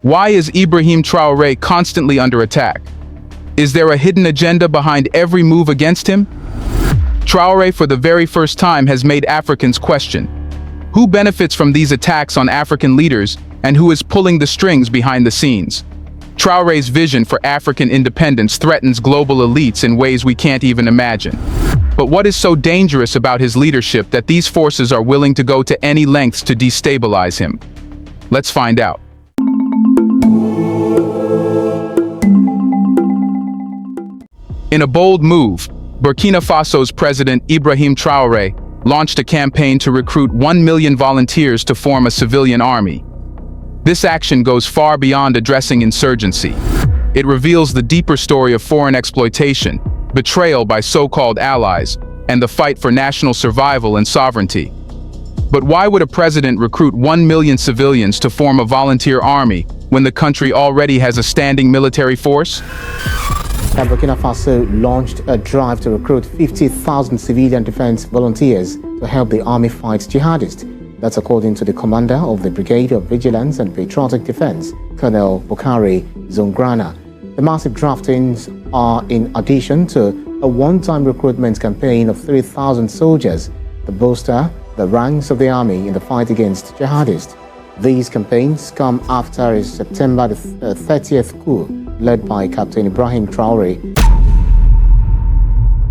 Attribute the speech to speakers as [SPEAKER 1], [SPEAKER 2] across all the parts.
[SPEAKER 1] Why is Ibrahim Traoré constantly under attack? Is there a hidden agenda behind every move against him? Traoré for the very first time has made Africans question, who benefits from these attacks on African leaders and who is pulling the strings behind the scenes? Traoré's vision for African independence threatens global elites in ways we can't even imagine. But what is so dangerous about his leadership that these forces are willing to go to any lengths to destabilize him? Let's find out. In a bold move, Burkina Faso's President Ibrahim Traoré launched a campaign to recruit 1 million volunteers to form a civilian army. This action goes far beyond addressing insurgency. It reveals the deeper story of foreign exploitation, betrayal by so-called allies, and the fight for national survival and sovereignty. But why would a president recruit 1 million civilians to form a volunteer army when the country already has a standing military force?
[SPEAKER 2] Burkina Faso launched a drive to recruit 50,000 civilian defense volunteers to help the army fight jihadists. That's according to the commander of the Brigade of Vigilance and Patriotic Defense, Colonel Bokari Zongrana. The massive draftings are in addition to a one-time recruitment campaign of 3,000 soldiers to bolster the ranks of the army in the fight against jihadists. These campaigns come after a September 30th coup led by Captain Ibrahim Traoré.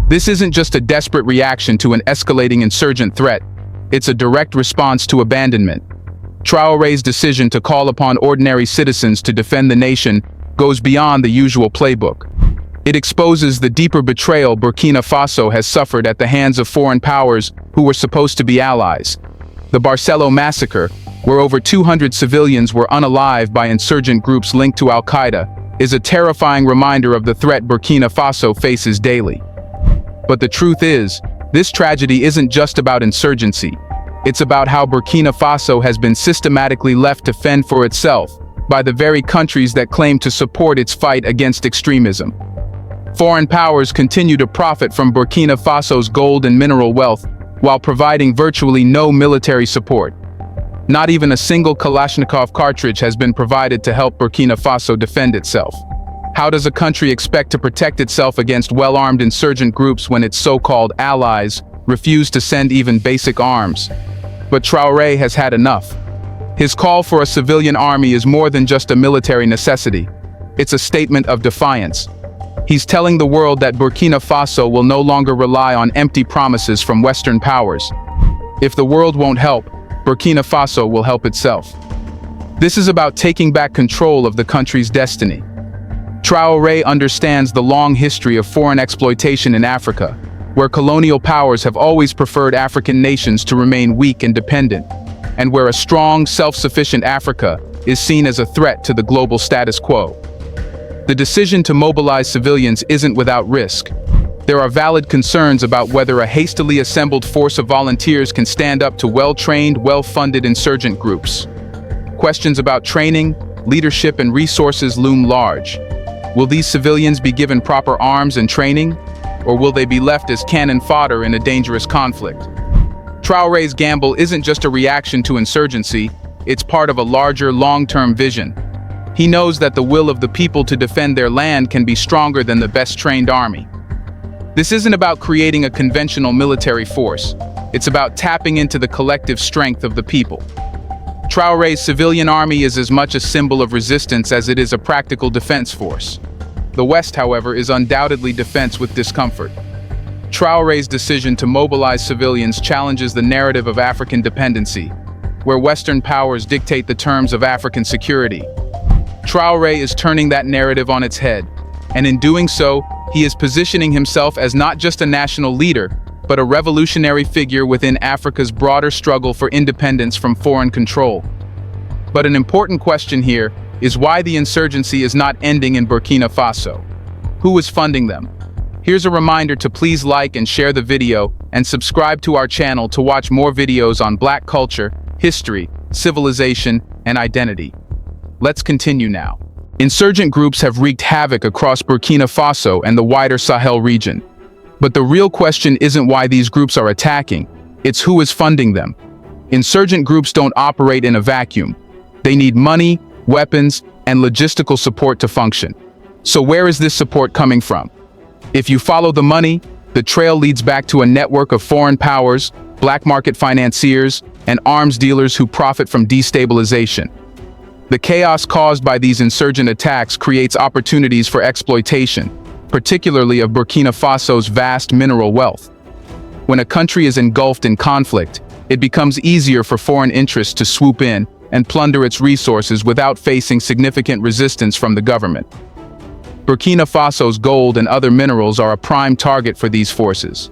[SPEAKER 1] This isn't just a desperate reaction to an escalating insurgent threat. It's a direct response to abandonment. Traoré's decision to call upon ordinary citizens to defend the nation goes beyond the usual playbook. It exposes the deeper betrayal Burkina Faso has suffered at the hands of foreign powers who were supposed to be allies. The Barcelo massacre, where over 200 civilians were unalived by insurgent groups linked to Al-Qaeda, is a terrifying reminder of the threat Burkina Faso faces daily. But the truth is, this tragedy isn't just about insurgency. It's about how Burkina Faso has been systematically left to fend for itself by the very countries that claim to support its fight against extremism. Foreign powers continue to profit from Burkina Faso's gold and mineral wealth while providing virtually no military support. Not even a single Kalashnikov cartridge has been provided to help Burkina Faso defend itself. How does a country expect to protect itself against well-armed insurgent groups when its so-called allies refuse to send even basic arms? But Traoré has had enough. His call for a civilian army is more than just a military necessity. It's a statement of defiance. He's telling the world that Burkina Faso will no longer rely on empty promises from Western powers. If the world won't help, Burkina Faso will help itself. This is about taking back control of the country's destiny. Traoré understands the long history of foreign exploitation in Africa, where colonial powers have always preferred African nations to remain weak and dependent, and where a strong, self-sufficient Africa is seen as a threat to the global status quo. The decision to mobilize civilians isn't without risk. There are valid concerns about whether a hastily assembled force of volunteers can stand up to well-trained, well-funded insurgent groups. Questions about training, leadership, and resources loom large. Will these civilians be given proper arms and training, or will they be left as cannon fodder in a dangerous conflict? Traoré's gamble isn't just a reaction to insurgency, it's part of a larger, long-term vision. He knows that the will of the people to defend their land can be stronger than the best-trained army. This isn't about creating a conventional military force. It's about tapping into the collective strength of the people. Traoré's civilian army is as much a symbol of resistance as it is a practical defense force. The West, however, is undoubtedly defense with discomfort. Traoré's decision to mobilize civilians challenges the narrative of African dependency, where Western powers dictate the terms of African security. Traoré is turning that narrative on its head, and in doing so, he is positioning himself as not just a national leader, but a revolutionary figure within Africa's broader struggle for independence from foreign control. But an important question here is why the insurgency is not ending in Burkina Faso. Who is funding them? Here's a reminder to please like and share the video and subscribe to our channel to watch more videos on Black culture, history, civilization, and identity. Let's continue now. Insurgent groups have wreaked havoc across Burkina Faso and the wider Sahel region. But the real question isn't why these groups are attacking, it's who is funding them. Insurgent groups don't operate in a vacuum. They need money, weapons, and logistical support to function. So where is this support coming from? If you follow the money, the trail leads back to a network of foreign powers, black market financiers, and arms dealers who profit from destabilization. The chaos caused by these insurgent attacks creates opportunities for exploitation, particularly of Burkina Faso's vast mineral wealth. When a country is engulfed in conflict, it becomes easier for foreign interests to swoop in and plunder its resources without facing significant resistance from the government. Burkina Faso's gold and other minerals are a prime target for these forces.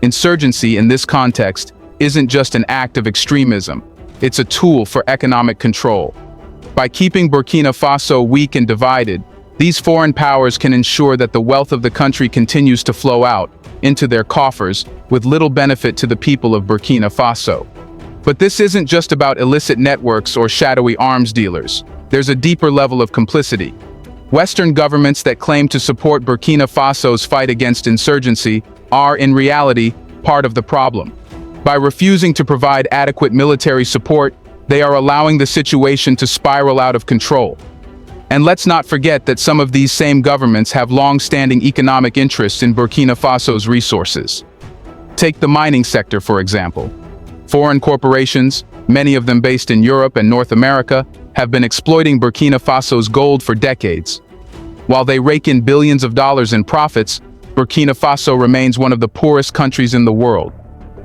[SPEAKER 1] Insurgency in this context isn't just an act of extremism, it's a tool for economic control. By keeping Burkina Faso weak and divided, these foreign powers can ensure that the wealth of the country continues to flow out into their coffers with little benefit to the people of Burkina Faso. But this isn't just about illicit networks or shadowy arms dealers. There's a deeper level of complicity. Western governments that claim to support Burkina Faso's fight against insurgency are, in reality, part of the problem. By refusing to provide adequate military support, they are allowing the situation to spiral out of control. And let's not forget that some of these same governments have long-standing economic interests in Burkina Faso's resources. Take the mining sector, for example. Foreign corporations, many of them based in Europe and North America, have been exploiting Burkina Faso's gold for decades. While they rake in billions of dollars in profits, Burkina Faso remains one of the poorest countries in the world.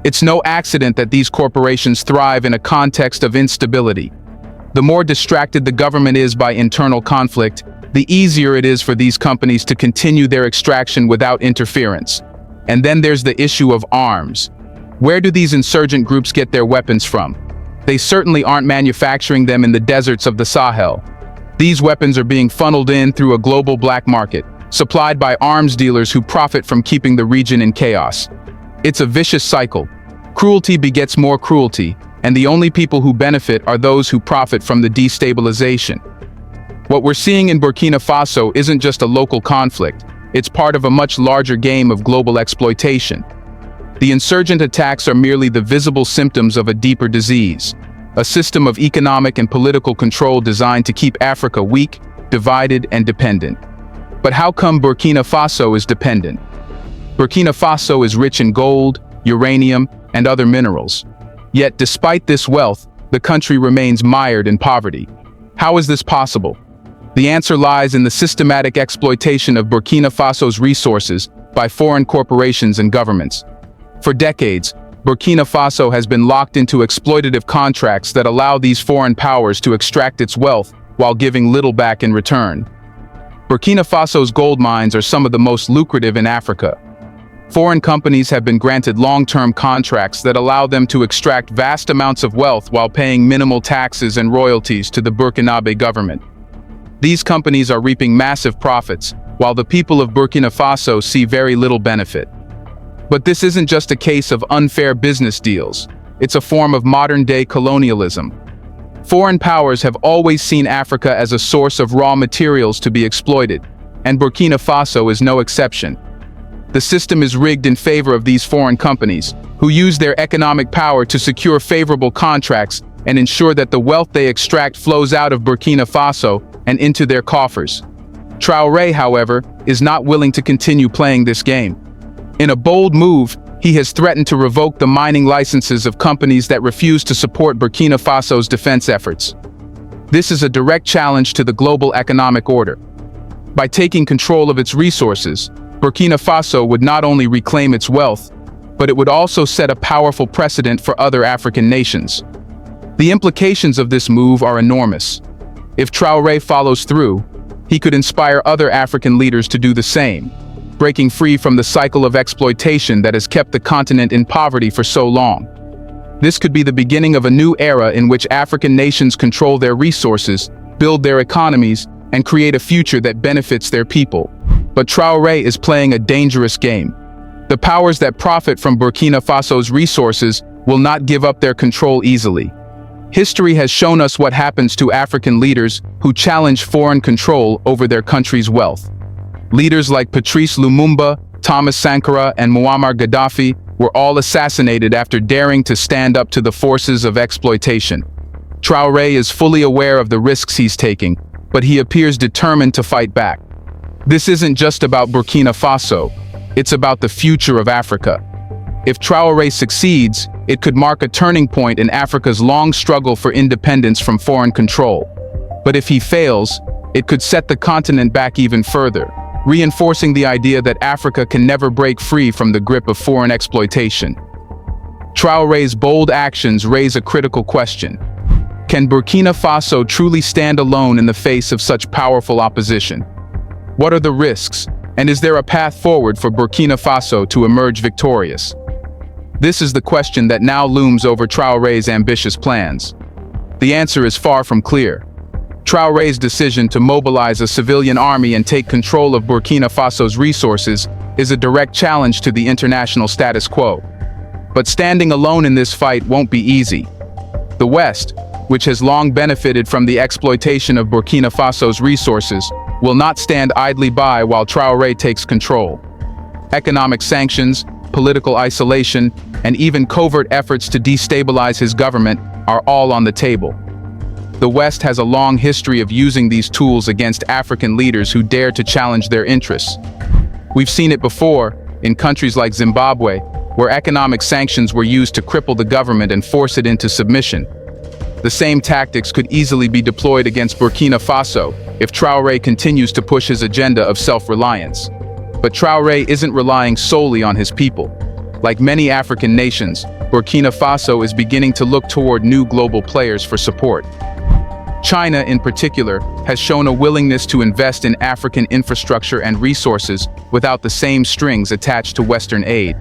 [SPEAKER 1] It's no accident that these corporations thrive in a context of instability. The more distracted the government is by internal conflict, the easier it is for these companies to continue their extraction without interference. And then there's the issue of arms. Where do these insurgent groups get their weapons from? They certainly aren't manufacturing them in the deserts of the Sahel. These weapons are being funneled in through a global black market, supplied by arms dealers who profit from keeping the region in chaos. It's a vicious cycle. Cruelty begets more cruelty, and the only people who benefit are those who profit from the destabilization. What we're seeing in Burkina Faso isn't just a local conflict, it's part of a much larger game of global exploitation. The insurgent attacks are merely the visible symptoms of a deeper disease, a system of economic and political control designed to keep Africa weak, divided, and dependent. But how come Burkina Faso is dependent? Burkina Faso is rich in gold, uranium, and other minerals. Yet despite this wealth, the country remains mired in poverty. How is this possible? The answer lies in the systematic exploitation of Burkina Faso's resources by foreign corporations and governments. For decades, Burkina Faso has been locked into exploitative contracts that allow these foreign powers to extract its wealth while giving little back in return. Burkina Faso's gold mines are some of the most lucrative in Africa. Foreign companies have been granted long-term contracts that allow them to extract vast amounts of wealth while paying minimal taxes and royalties to the Burkinabe government. These companies are reaping massive profits, while the people of Burkina Faso see very little benefit. But this isn't just a case of unfair business deals. It's a form of modern-day colonialism. Foreign powers have always seen Africa as a source of raw materials to be exploited, and Burkina Faso is no exception. The system is rigged in favor of these foreign companies, who use their economic power to secure favorable contracts and ensure that the wealth they extract flows out of Burkina Faso and into their coffers. Traoré, however, is not willing to continue playing this game. In a bold move, he has threatened to revoke the mining licenses of companies that refuse to support Burkina Faso's defense efforts. This is a direct challenge to the global economic order. By taking control of its resources, Burkina Faso would not only reclaim its wealth, but it would also set a powerful precedent for other African nations. The implications of this move are enormous. If Traoré follows through, he could inspire other African leaders to do the same, breaking free from the cycle of exploitation that has kept the continent in poverty for so long. This could be the beginning of a new era in which African nations control their resources, build their economies, and create a future that benefits their people. But Traoré is playing a dangerous game. The powers that profit from Burkina Faso's resources will not give up their control easily. History has shown us what happens to African leaders who challenge foreign control over their country's wealth. Leaders like Patrice Lumumba, Thomas Sankara, and Muammar Gaddafi were all assassinated after daring to stand up to the forces of exploitation. Traoré is fully aware of the risks he's taking, but he appears determined to fight back. This isn't just about Burkina Faso, it's about the future of Africa. If Traoré succeeds, it could mark a turning point in Africa's long struggle for independence from foreign control. But if he fails, it could set the continent back even further, reinforcing the idea that Africa can never break free from the grip of foreign exploitation. Traoré's bold actions raise a critical question. Can Burkina Faso truly stand alone in the face of such powerful opposition? What are the risks, and is there a path forward for Burkina Faso to emerge victorious? This is the question that now looms over Traoré's ambitious plans. The answer is far from clear. Traoré's decision to mobilize a civilian army and take control of Burkina Faso's resources is a direct challenge to the international status quo. But standing alone in this fight won't be easy. The West, which has long benefited from the exploitation of Burkina Faso's resources, will not stand idly by while Traoré takes control. Economic sanctions, political isolation, and even covert efforts to destabilize his government are all on the table. The West has a long history of using these tools against African leaders who dare to challenge their interests. We've seen it before in countries like Zimbabwe, where economic sanctions were used to cripple the government and force it into submission. The same tactics could easily be deployed against Burkina Faso if Traoré continues to push his agenda of self-reliance. But Traoré isn't relying solely on his people. Like many African nations, Burkina Faso is beginning to look toward new global players for support. China, in particular, has shown a willingness to invest in African infrastructure and resources without the same strings attached to Western aid.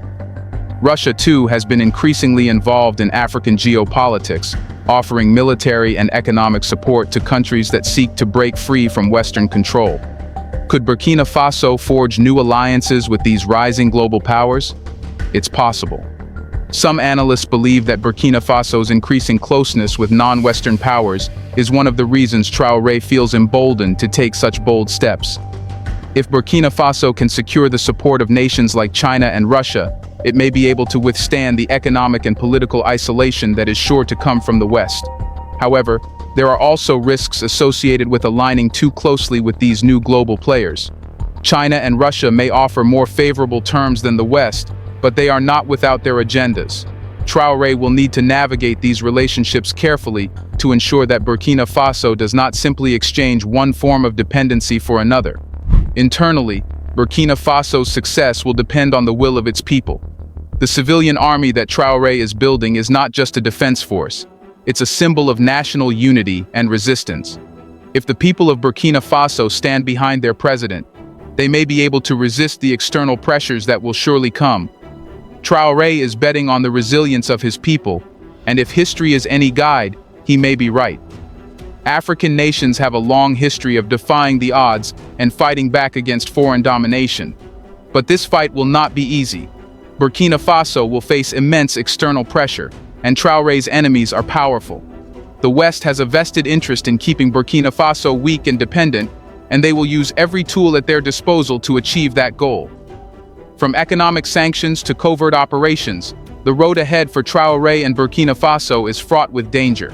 [SPEAKER 1] Russia, too, has been increasingly involved in African geopolitics, offering military and economic support to countries that seek to break free from Western control. Could Burkina Faso forge new alliances with these rising global powers? It's possible. Some analysts believe that Burkina Faso's increasing closeness with non-Western powers is one of the reasons Traoré feels emboldened to take such bold steps. If Burkina Faso can secure the support of nations like China and Russia, it may be able to withstand the economic and political isolation that is sure to come from the West. However, there are also risks associated with aligning too closely with these new global players. China and Russia may offer more favorable terms than the West, but they are not without their agendas. Traoré will need to navigate these relationships carefully to ensure that Burkina Faso does not simply exchange one form of dependency for another. Internally, Burkina Faso's success will depend on the will of its people. The civilian army that Traoré is building is not just a defense force. It's a symbol of national unity and resistance. If the people of Burkina Faso stand behind their president, they may be able to resist the external pressures that will surely come. Traoré is betting on the resilience of his people, and if history is any guide, he may be right. African nations have a long history of defying the odds and fighting back against foreign domination. But this fight will not be easy. Burkina Faso will face immense external pressure, and Traoré's enemies are powerful. The West has a vested interest in keeping Burkina Faso weak and dependent, and they will use every tool at their disposal to achieve that goal. From economic sanctions to covert operations, the road ahead for Traoré and Burkina Faso is fraught with danger.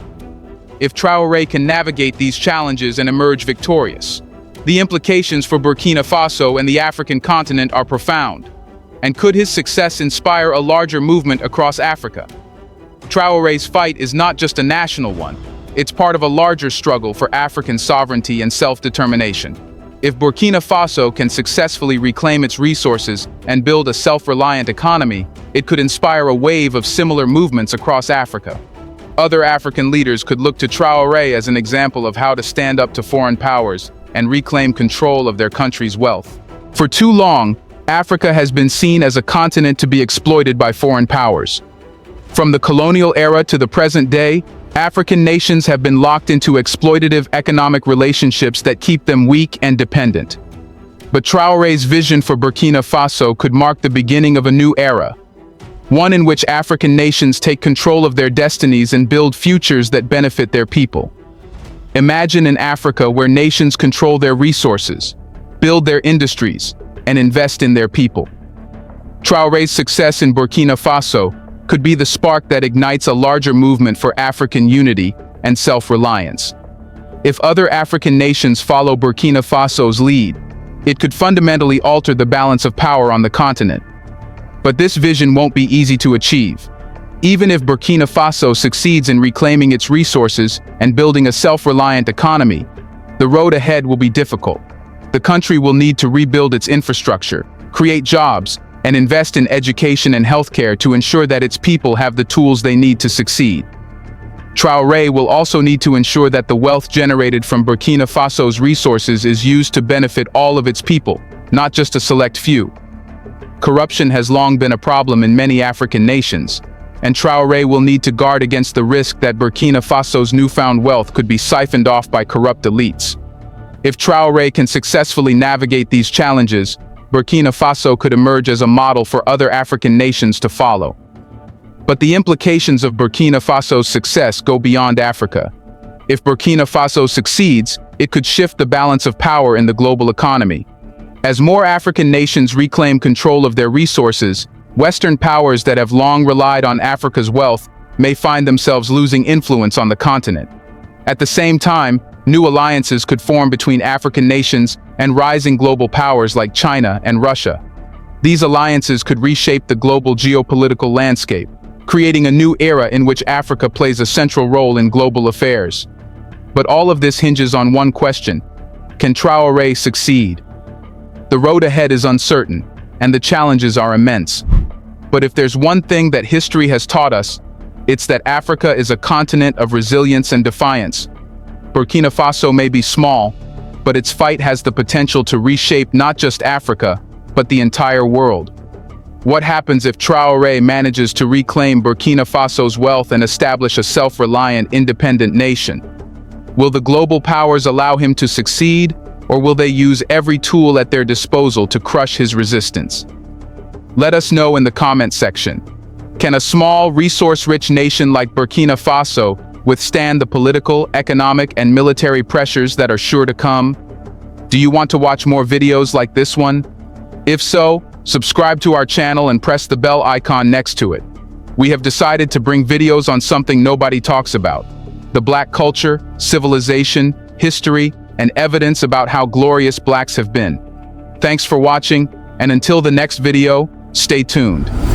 [SPEAKER 1] If Traoré can navigate these challenges and emerge victorious, the implications for Burkina Faso and the African continent are profound. And could his success inspire a larger movement across Africa? Traoré's fight is not just a national one, it's part of a larger struggle for African sovereignty and self-determination. If Burkina Faso can successfully reclaim its resources and build a self-reliant economy, it could inspire a wave of similar movements across Africa. Other African leaders could look to Traoré as an example of how to stand up to foreign powers and reclaim control of their country's wealth. For too long, Africa has been seen as a continent to be exploited by foreign powers. From the colonial era to the present day, African nations have been locked into exploitative economic relationships that keep them weak and dependent. But Traoré's vision for Burkina Faso could mark the beginning of a new era, one in which African nations take control of their destinies and build futures that benefit their people. Imagine an Africa where nations control their resources, build their industries, and invest in their people. Traoré's success in Burkina Faso could be the spark that ignites a larger movement for African unity and self-reliance. If other African nations follow Burkina Faso's lead, it could fundamentally alter the balance of power on the continent. But this vision won't be easy to achieve. Even if Burkina Faso succeeds in reclaiming its resources and building a self-reliant economy, the road ahead will be difficult. The country will need to rebuild its infrastructure, create jobs, and invest in education and healthcare to ensure that its people have the tools they need to succeed. Traoré will also need to ensure that the wealth generated from Burkina Faso's resources is used to benefit all of its people, not just a select few. Corruption has long been a problem in many African nations, and Traoré will need to guard against the risk that Burkina Faso's newfound wealth could be siphoned off by corrupt elites. If Traoré can successfully navigate these challenges, Burkina Faso could emerge as a model for other African nations to follow. But the implications of Burkina Faso's success go beyond Africa. If Burkina Faso succeeds, it could shift the balance of power in the global economy. As more African nations reclaim control of their resources, Western powers that have long relied on Africa's wealth may find themselves losing influence on the continent. At the same time, new alliances could form between African nations and rising global powers like China and Russia. These alliances could reshape the global geopolitical landscape, creating a new era in which Africa plays a central role in global affairs. But all of this hinges on one question: can Traoré succeed? The road ahead is uncertain, and the challenges are immense. But if there's one thing that history has taught us, it's that Africa is a continent of resilience and defiance. Burkina Faso may be small, but its fight has the potential to reshape not just Africa, but the entire world. What happens if Traoré manages to reclaim Burkina Faso's wealth and establish a self-reliant, independent nation? Will the global powers allow him to succeed, or will they use every tool at their disposal to crush his resistance? Let us know in the comment section. Can a small, resource-rich nation like Burkina Faso withstand the political, economic, and military pressures that are sure to come? Do you want to watch more videos like this one? If so, subscribe to our channel and press the bell icon next to it. We have decided to bring videos on something nobody talks about: the Black culture, civilization, history, and evidence about how glorious Blacks have been. Thanks for watching, and until the next video, stay tuned.